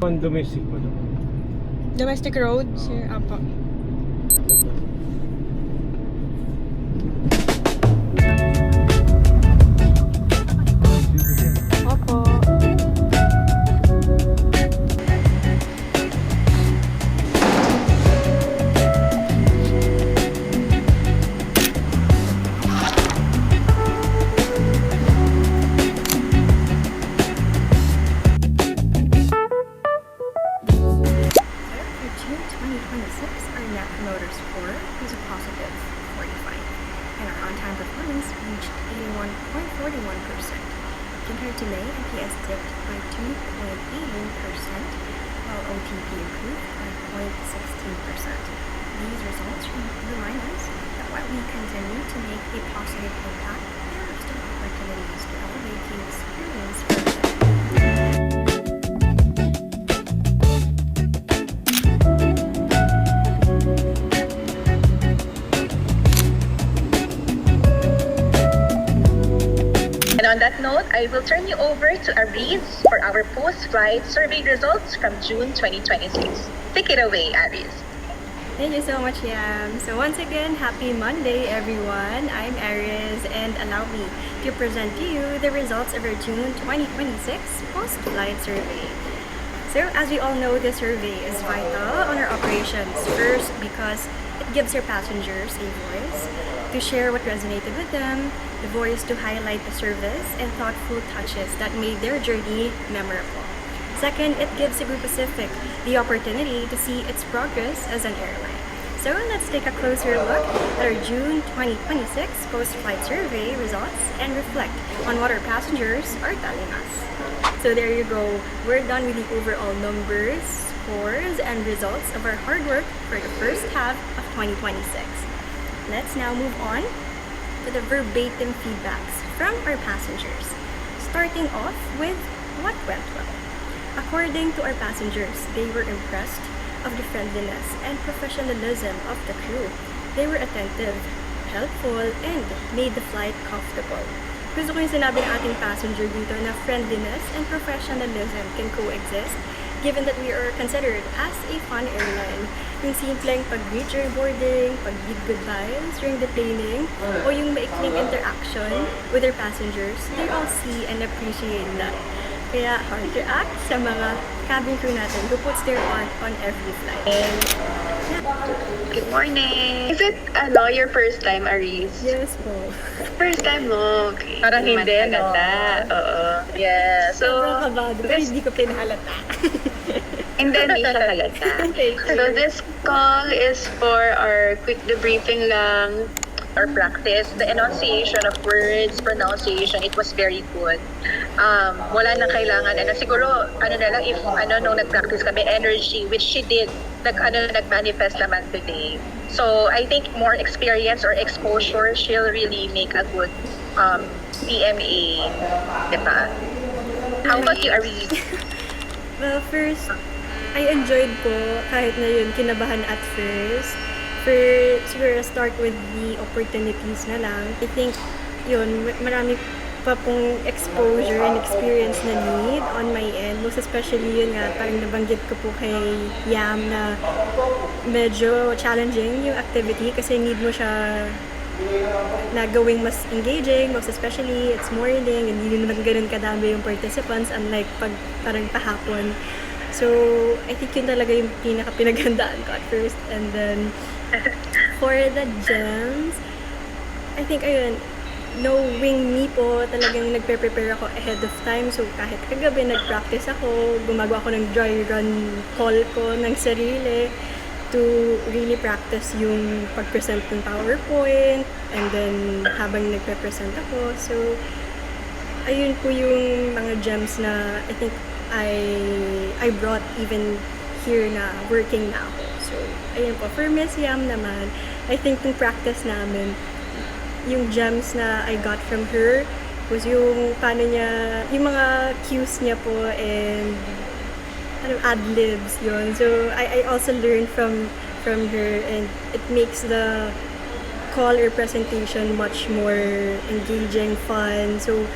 On domestic mo doon. Domestic road, sir. Apa. Opo. For June 2026, our Net Promoter Score was a positive 45, and our on-time performance reached 81.41%. Compared to May, NPS dipped by 2.81%, while OTP improved by 0.16%. These results remind us that while we continue to make a positive impact, there are still opportunities to elevate the experience further. And on that note, I will turn you over to Aris for our post-flight survey results from June 2026. Take it away, Aris. Thank you so much, Yam. So once again, happy Monday, everyone. I'm Aris, and allow me to present to you the results of our June 2026 post-flight survey. So as we all know, the survey is vital on our operations. First, because it gives our passengers a voice to share what resonated with them, the voice to highlight the service and thoughtful touches that made their journey memorable. Second, it gives Cebu Pacific the opportunity to see its progress as an airline. So let's take a closer look at our June 2026 post-flight survey results and reflect on what our passengers are telling us. So there you go. We're done with the overall numbers, scores, and results of our hard work for the first half of 2026. Let's now move on to the verbatim feedbacks from our passengers. Starting off with what went well. According to our passengers, they were impressed of the friendliness and professionalism of the crew. They were attentive, helpful, and made the flight comfortable. Gusto ko yung sinabi ng ating passenger dito na friendliness and professionalism can coexist given that we are considered as a fun airline. Yung simpleng pag-greet during boarding, pag-bid goodbyes during deplaning, o yung maikling interaction with their passengers, they all see and appreciate that. Kaya hard to act sa mga cabin crew natin who puts their heart on every flight. Good morning. Is it your first time, Aris? Yes po. First time mo. Okay. Parang Naman hindi, no? kaganda. Oo. Yeah. Sobrang So, kabado, pero hindi ko pinahalata. hindi siya halata. Thank you. So, this call is for our quick debriefing lang or practice. The enunciation of words, pronunciation, it was very good. Wala nang kailangan. Siguro, na lang, if nung nag-practice kami, energy, which she did, nag-manifest naman today. So, I think more experience or exposure, she'll really make a good PMA. Diba? How about you, Aris? Well, first, I enjoyed po kahit na yun, kinabahan at first. Siguro start with the opportunities na lang. I think yun, marami pa pong exposure and experience na need on my end. Most especially yun nga, parang nabanggit ko po kay Yam na medyo challenging yung activity kasi need mo siya na gawing mas engaging, most especially it's morning, hindi naman ganun kadami yung participants unlike pag parang pahapon. So, I think yun talaga yung pinaka-pinaghandaan ko at first. And then, for the gems, I think, ayun, knowing me po, talagang nagpe-prepare ako ahead of time. So, kahit kagabi nag-practice ako, gumagawa ako ng dry run call ko ng sarili to really practice yung pag-present ng PowerPoint. And then, habang nagpe-present ako. So, ayun po yung mga gems na I think I brought even here na working na ako. So, ayun po. For Miss Yam naman, I think yung practice namin, yung gems na I got from her was yung paano niya, yung mga cues niya po and ad-libs yun. So, I also learned from her and it makes the call or presentation much more engaging, fun. So,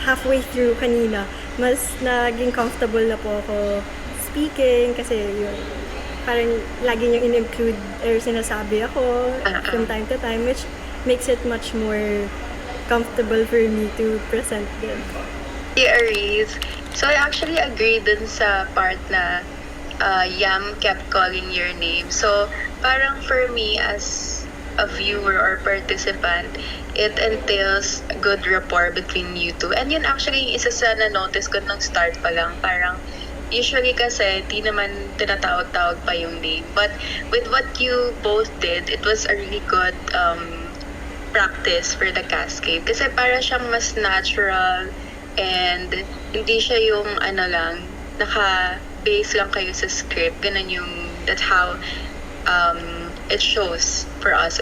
halfway through kanina, mas naging comfortable na po ako speaking kasi yun, parang lagi niyang in-include or sinasabi ako from time to time, which makes it much more comfortable for me to present them. Yeah, Aries. So I actually agree dun sa part na Yam kept calling your name. So parang for me as a viewer or participant, it entails a good rapport between you two. And yun actually yung isa sa na-notice ko nung start pa lang. Parang usually kasi di naman tinatawag-tawag pa yung name. But with what you both did, it was a really good practice for the cascade. Kasi para siyang mas natural and hindi siya yung naka-base lang kayo sa script. Ganun yung, that's how it shows for us.